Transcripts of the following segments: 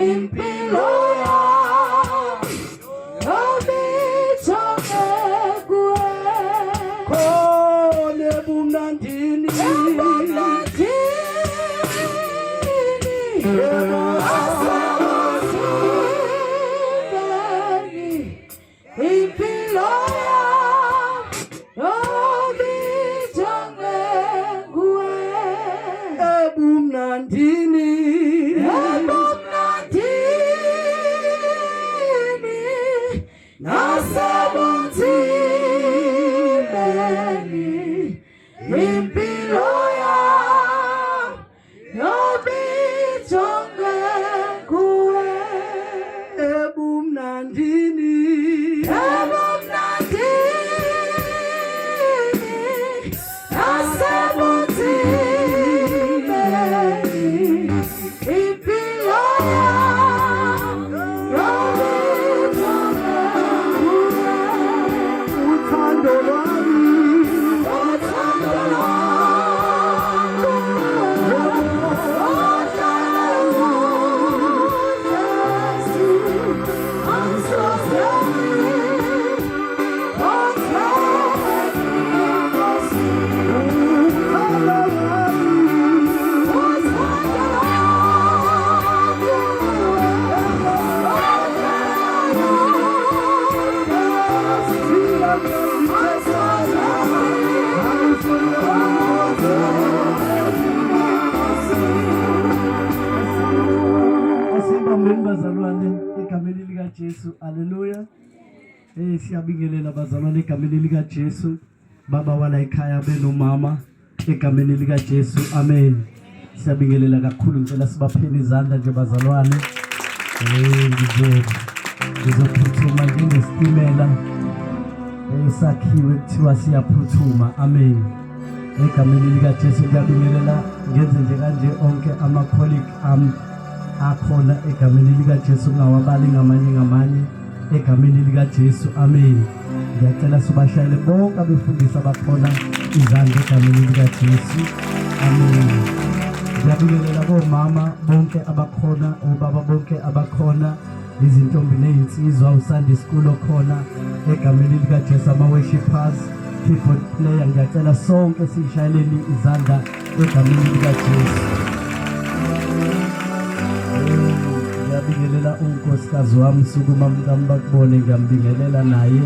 impilo yobijonge kuwe khona ebumnandini impilo yobijonge kuwe ebumnandini nasebunzimeni impilo yobijonge kuwe ebumnandini nasebunzimeni impilo bazalwane egameni lika Jesu haleluya siyabingelela bazalwane egameni lika Jesu baba wala ekhaya benomama egameni lika Jesu amen siyabingelela kakhulu ngicela sibapheni izandla nje bazalwane ngizophuthuma njengesitimela esakhiwe kuthiwa siyaphuthuma amen egameni lika Jesu ngiyabingelela ngenze nje kanje onke ama colleague akhona egameni lika Jesu ngawabali ngamanye egameni lika Jesu amen ngiyacela sibashayele bonke abefundisi abakhona izandla egameni lika Jesu amen ngiyabingelela bomama bonke abakhona obaba bonke abakhona izintombi nezinsizwa uSunday school okhona egameni lika Jesu ama worshipers keyboard player ngiyacela sonke sishayeleni izandla egameni lika Jesu ngiyabingelela unkosikazi wami sukuma mkambakubone ngiyambingelela naye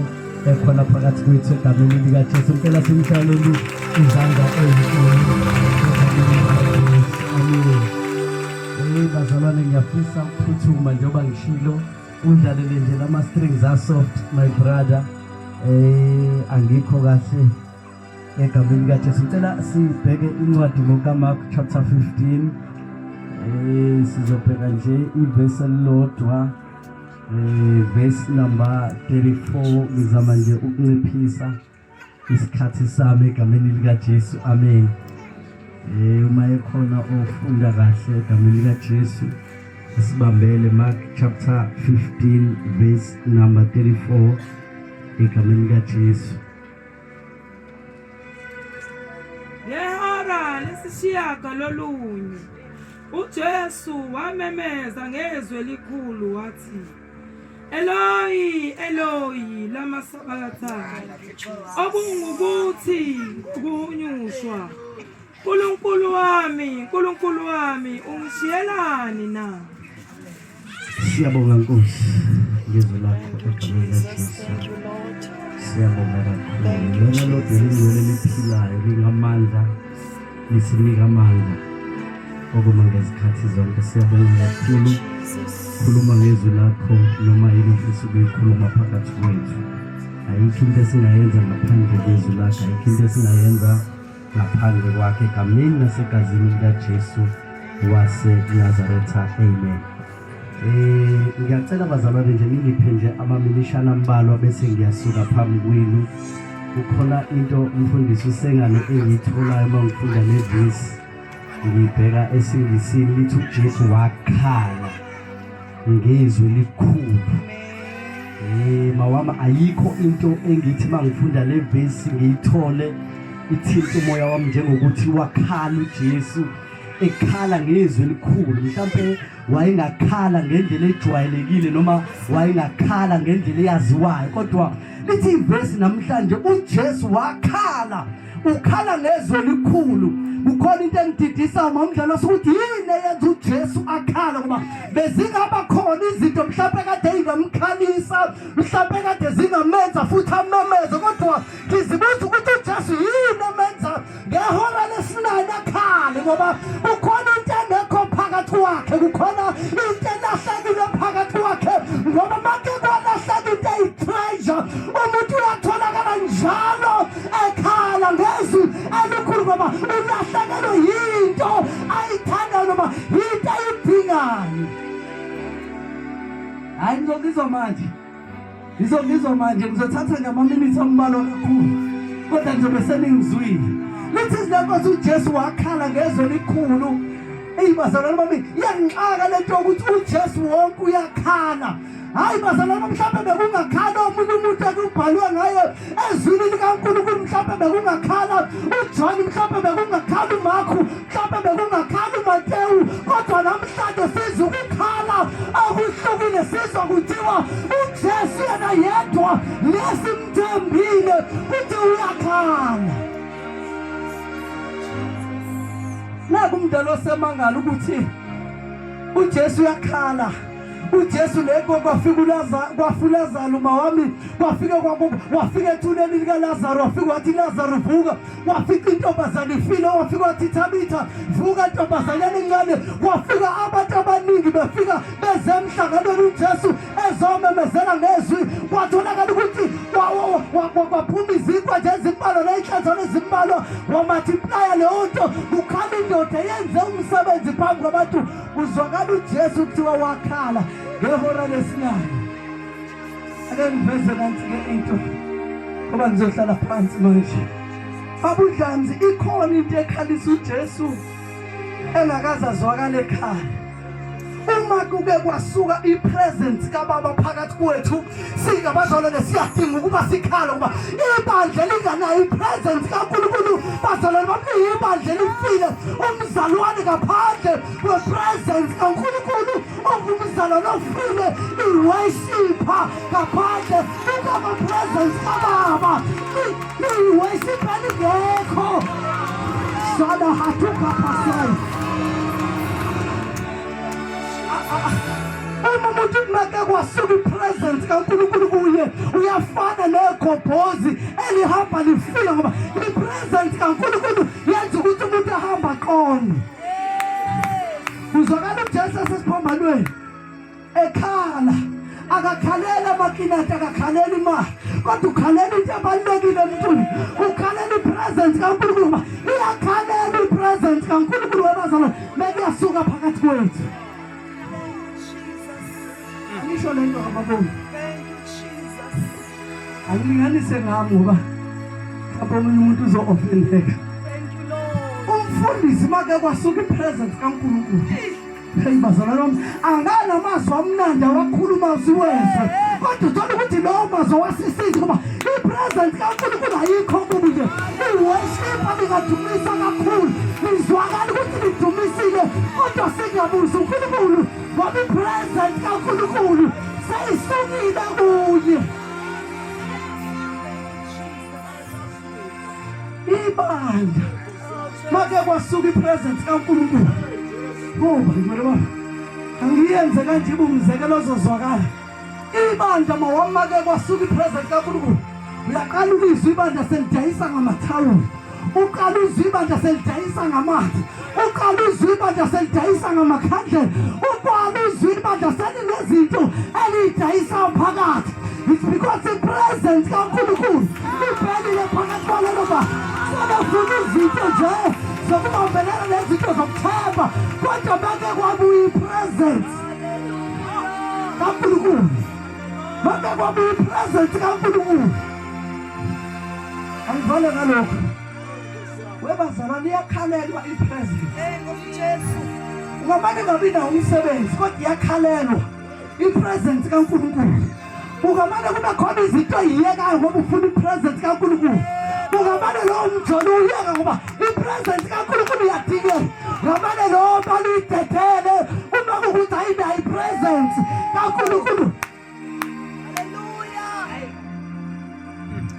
ekhona phakathi kwethu egameni lika Jesu ngicela simshayeleni izandla ezinkulu amen bazalwane ngiyafisa ukuphuthuma njengoba ngishilo udlalele nje lama strings asoft my brother angikho kahle egameni lika Jesu ngicela sibheke incwadi kaMark chapter 15 sizobheka nje iverse elilodwa verse number 34 ngizama nje ukunciphisa isikhathi sami egameni lika Jesu amen uma ekhona ofunda kahle egameni lika Jesu sibambele Mark chapter 15 verse number 34 egameni lika Jesu Yehora lesishiyagalolunye uJesu wamemeza ngezwi elikhulu wathi Eloi Eloi lama sabachthani okungukuthi ukunyushwa Nkulunkulu wami ungishiyelani na Siyabonga Nkosi ngezwi lakho egameni lika Jesu siyabonga kakhulu lona lodwa eliphilayo lingamandla lisinika amandla okuma ngezikhathi zonke siyabonga kakhulu khuluma ngezwi lakho noma yini ufisa ukuyikhuluma phakathi kwethu ayikho into esingayenza ngaphandle kwezwi lakho ayikho into esingayenza ngaphandle kwakhe egameni nasegazini lika Jesu waseNazaretha amen ngiyacela bazalwane nje ngiphe nje amaminishana ambalwa bese ngiyasuka phambi kwenu kukhona into umfundisi usengane engitholayo mangifunda levesi ngibheka esingisini lithi uJesu wakhala ngezwi elikhulu mawama ayikho into engithi mangifunda levesi ngiyithole ithinta umoya wami njengokuthi wakhala uJesu ekhala ngezwi elikhulu. Mhlambe wayengakhala ngendlela ejwayelekile noma wayengakhala ngendlela eyaziwayo, kodwa lithi ivesi namhlanje uJesu wakhala, ukhala ngezwi elikhulu. Kukhona into engididisa umdlalo sokuthi yini eyenza uJesu akhala, ngoba bezingaba khona izinto mhlawumbe kade ingamkhalisa, mhlawumbe kade zingamenza futhi amemeze, kodwa ngizibuza ukuthi uJesu yini emenza ngehora lesi-9 akhale, ngoba kukhona into engekho phakathi kwakhe, kukhona into elahlekile phakathi kwakhe, ngoba make kwalahleka into eyi-treasure umuntu uyatholakala njalo ekhala ngezwi elikhulu, ngoba ulahlekelwe yinto ayithandayo noma yinto ayidingayo. Hayi ngizokizwa manje ngizothatha ngamaminithi ambalwa kakhulu, kodwa ngizobe seningizwile. Lithi izinkosi uJesu wakhala ngezwi elikhulu. Bazalwane bami, iyangixaka lento yokuthi uJesu wonke uyakhala. Hayi bazalwane, mhlawumbe bekungakhala omunye umuntu ekubhalwe ngaye ezwini likaNkulunkulu, mhlawumbe bekungakhala uJohn, mhlawumbe bekungakhala uMarku, mhlawumbe bekungakhala uMateyu, kodwa namhlanje sizwa ukukhala okuhlukile, sizwa kuthiwa uJesu yena yedwa lesimthembile ukuthi uyakhala. Naku umdala osemangala ukuthi uJesu uyakhala. uJesu leko kwafika uLazaro mawami, wafika ethuneni likaLazaro, wafika wathi Lazaro vuka, wafika intombazane ifile, wafika wathi Tabitha vuka ntombazanyana encane, wafika abantu abaningi befika bezemhlanganweni uJesu ezomemezela ngezwi, kwatholakala ukuthi kwaphuma izinkwa nje ezimbalwa ney'nhlanzana ezimbalwa, wamultiplya leyo nto, kukhala indoda yenze umsebenzi phambi kwabantu, kuzwakala uJesu kuthiwa wakhala ngehora lesi-9. Ake ngiveze nansi-ke into ngoba ngizohlala phansi manje. Babudlanzi, ikhona into ekhalisa uJesu engakaze azwakale ekhaya. Uma kuke kwasuka ipresence kaBaba phakathi kwethu, singabazalwane siyadinga ukuba sikhala, ngoba ibandla linganayo ipresence kaNkulunkulu. Bazalwane bami, ibandla lifile umzalwane ngaphandle kwepresence kaNkulunkulu, ongumzalwane ofile iworshipha ngaphandle kukapresence kaBaba, iworship elingekho shada hatuka pasai. Uma umuntu kumeke kwasuka ipresence kaNkulunkulu kuye, uyafana negobhozi elihamba lifile, ngoba ipresence kaNkulunkulu yenza ukuthi umuntu ahamba aqonde. Kuzwakala uJesu esesiphambanweni ekhala, akakhalela amakinati, akakhalela imali, kodwa ukhalela into ebalulekile emntwini, ukhalela ipresence kaNkulunkulu, ngoba iyakhalela ipresence kaNkulunkulu wabazalwane bekuyasuka phakathi kwethu. Ngisho lento ababona, angilinganise ngami ngoba lapho omunye umuntu uzo-offendeka. Umfundisi make kwasuka ipresence kaNkulunkulu, hey bazalwane bami, anganamazwi amnandi awakhuluma siwezwe, kodwa uthola ukuthi lowo mazwi wasisiza, ngoba ipresence kaNkulunkulu ayikho kubi nje. Iworship lingadumisa kakhulu, lizwakala ukuthi lidumisile, kodwa singabuzi uNkulunkulu, ngoba ipresence kaNkulunkulu seyisukile kuye. Ibandla make kwasuka ipresence kaNkulunkulu, ngoba ngibona angiyenze kanje umzekelo ozozwakala. Ibandla mawamake kwasuka ipresence kaNkulunkulu, uyaqala ukuzwa ibandla selidayisa ngamathawula, uqala uzwa ibandla selidayisa ngamanzi, uqala uzwa ibandla selidayisa ngamakhandlela, uqala uzwa ibandla selinezinto elidayisa phakathi. It's because the presence kaNkulunkulu iphelile phakathi kwalelo bandla. Sebefuna izinto nje zokubambelela nezinto zokuthemba, kodwa make kwabuya ipresence kaNkulunkulu, make kwabuya ipresence kaNkulunkulu. Angivale ngalokho, webazalwane, iyakhalelwa ipresence. Ungamane ngabi nawo umsebenzi, kodwa iyakhalelwa ipresence kaNkulunkulu. Ungamane kube khona izinto eyiyekayo ngoba ufuna ipresence kaNkulunkulu, ungamane lo mjolo uyeka ngoba ipresence kaNkulunkulu iyadingeka. Ngamane lo bali uyidedele uma kukuthi ayinayo ipresence kaNkulunkulu.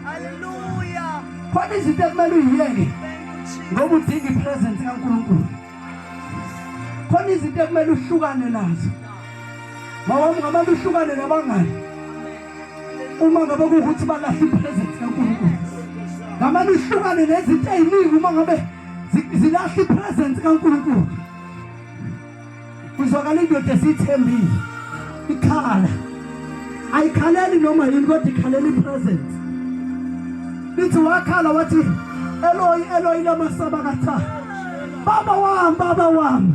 Hallelujah. Khona izinto ekumele uyiyeke ngoba udinga ipresence kaNkulunkulu. Khona izinto ekumele uhlukane nazo. Ngoba ngamanye uhlukane nabangani. Uma ngabe kuukuthi balahla ipresence kaNkulunkulu. Ngamanye uhlukane nezinto eziningi uma ngabe zilahla ipresence kaNkulunkulu. Kuzwakala indoda esithembile. Ikhala. Ayikhaleli noma yini kodwa ikhalela ipresence. Lithi wakhala wathi Eloi Eloi lama sabakatha. Baba wami.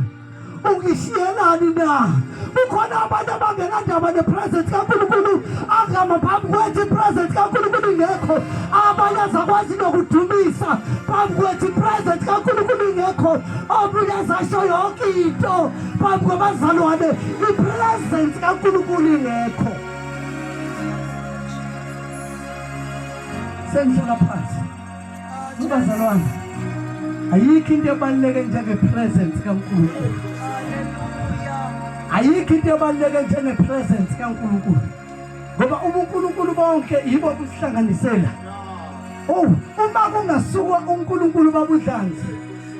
Ungishiyelani na? Ukhona abantu abangenandaba nepresence kaNkulunkulu angama phambi kwethu ipresence kaNkulunkulu ingekho. Abanye azakwazi nokudumisa phambi kwethu ipresence kaNkulunkulu ingekho. Omunye azasho yonke into phambi kwabazalwane ipresence kaNkulunkulu ingekho. Senhlala phansi. Ubazalwane ayikho into ebaluleke njengepresence kaNkulunkulu. Ayikho into ebaluleke njengepresence kaNkulunkulu. Ngoba uNkulunkulu bonke yibo kusihlanganisela. Oh, uma kungasuka uNkulunkulu babudlanzi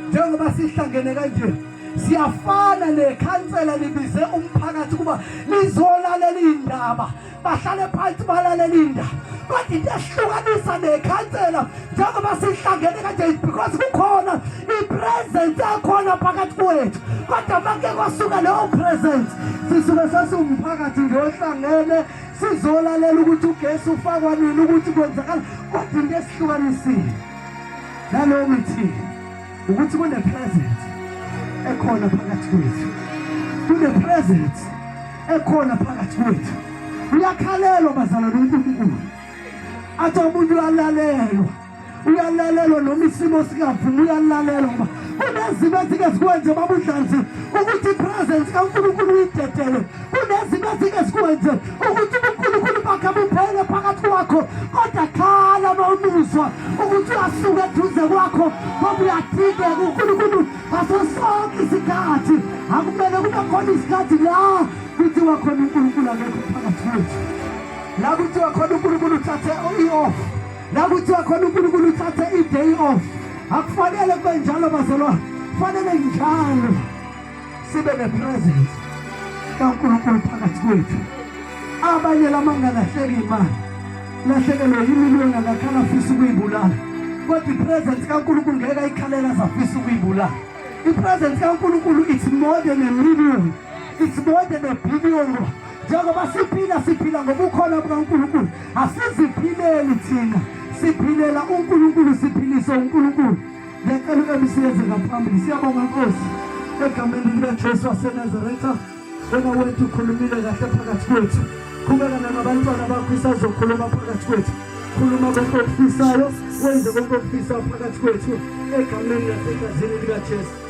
njengoba sihlangene kanje siyafana nekhansela libize umphakathi kuba lizolalela indaba. Bahlale phansi balalela indaba. Kodwa into ehlukanisa nekhansela njengoba sihlangene kanje because kukhona ipresence ekhona phakathi kwethu. Kodwa make kwasuka leyo presence sisuke sesiwumphakathi nje ohlangene sizolalela ukuthi ugesi ufakwa nini ukuthi kwenzakala. Kodwa into esihlukanisile nalo ngithi ukuthi kune presence ekhona phakathi kwethu. Kune presence ekhona phakathi kwethu. Uyakhalelwa bazalwane uNkulunkulu. Athi umuntu uyalalelwa noma isimo sikavumi uyalalelwa ngoba kunezimo ezike zikwenze babudlanzi ukuthi ipresence kaNkulunkulu uyidedele. Kunezimo ezike zikwenze ukuthi uNkulunkulu bakhe buphele phakathi kwakho. Kodwa khala mawumuzwa ukuthi uyasuka eduze kwakho ngoba uyadingeka uNkulunkulu ngaso sonke isikhathi. Akumele kube khona isikhathi la kuthiwa khona uNkulunkulu akekho phakathi kwethu. La kuthiwa khona uNkulunkulu uthathe i-off. La kuthiwa khona uNkulunkulu uthathe i-day off. Akufanele kube njalo bazalwane. Kufanele njalo sibe nepresence kaNkulunkulu phakathi kwethu. Abanye lamangalahleki imali. Lahlekelwe yimiliyoni ngakhala afisa ukuyibulala. Kodwa ipresence kaNkulunkulu ngeke ayikhalela azafisa ukuyibulala. Ipresence kaNkulunkulu it's more than a million. It's more than a billion. Njengoba siphila ngoba ukhona bukaNkulunkulu. Asiziphileli thina. Siphilela uNkulunkulu, siphilisa uNkulunkulu. Ngiyacela umsiyenze ngaphambili. Siyabonga Nkosi egameni likaJesu waseNazaretha. Wena wethu ukhulumile kahle phakathi kwethu. Qhubeka nabantwana bakho isazokhuluma phakathi kwethu. Khuluma konke okufisayo, wenze konke okufisayo phakathi kwethu egameni laseGazini likaJesu.